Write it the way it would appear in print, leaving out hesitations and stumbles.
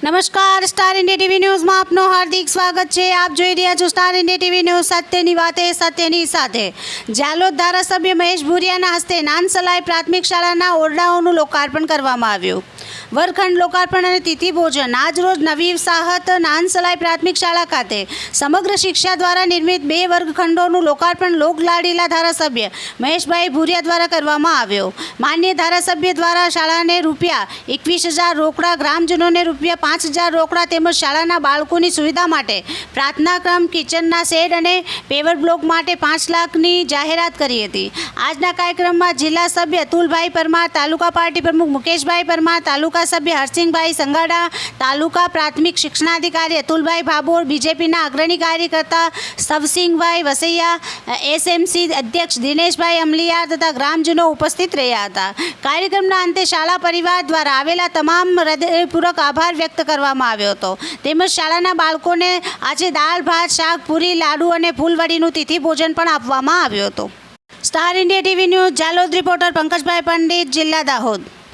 નમસ્કાર, star India TV ન્યૂઝમાં આપનું હાર્દિક સ્વાગત છે। આપ જોઈ રહ્યા છો સ્ટાર ઇન્ડિયા ટીવી ન્યૂઝ, સત્યની વાતે સત્યની સાથે। જાલોદ ધારાસભ્ય મહેશ ભુરિયાના હસ્તે નાનસલાઈ પ્રાથમિક શાળાના ઓરડાઓનું લોકાર્પણ કરવામાં આવ્યું। વર્ગખંડ લોકાર્પણ અને તિથિ ભોજન આજરોજ નવી વસાહત નાનસલાઈ પ્રાથમિક શાળા ખાતે સમગ્ર શિક્ષા દ્વારા નિર્મિત 2 વર્ગખંડોનું લોકાર્પણ લોકલાડીલા ધારાસભ્ય મહેશભાઈ ભુરિયા દ્વારા કરવામાં આવ્યો। માન્ય ધારાસભ્ય દ્વારા શાળાને ₹21,000 રોકડા, ગ્રામજનોને ₹5,000 રોકડા તેમજ શાળાના બાળકોની સુવિધા માટે પ્રાર્થના ક્રમ, કિચનના શેડ અને પેવર બ્લોક માટે 5 લાખની જાહેરાત કરી હતી। આજના કાર્યક્રમમાં જિલ્લા સભ્ય અતુલભાઈ પરમાર, તાલુકા પાર્ટી પ્રમુખ મુકેશભાઈ પરમાર, તાલુકા સભ્ય હરસિંહભાઈ સંગાડા, તાલુકા પ્રાથમિક શિક્ષણાધિકારી અતુલભાઈ ભાભોર, બીજેપીના અગ્રણી કાર્યકર્તા સવસિંહભાઈ વસૈયા, એસએમસી અધ્યક્ષ દિનેશભાઈ અમલિયાર તથા ગ્રામજનો ઉપસ્થિત રહ્યા હતા। કાર્યક્રમના અંતે શાળા પરિવાર દ્વારા આવેલા તમામ હૃદયપૂર્વક આભાર વ્યક્ત કરવામાં આવ્યો હતો તેમજ શાળાના બાળકોને આજે દાળ, ભાત, શાક, પૂરી, લાડુ અને ફૂલવડીનું તિથિ ભોજન પણ આપવામાં આવ્યું હતું। Star India TV news Jhalod reporter Pankajbhai Pandit, જિલ્લા દાહોદ।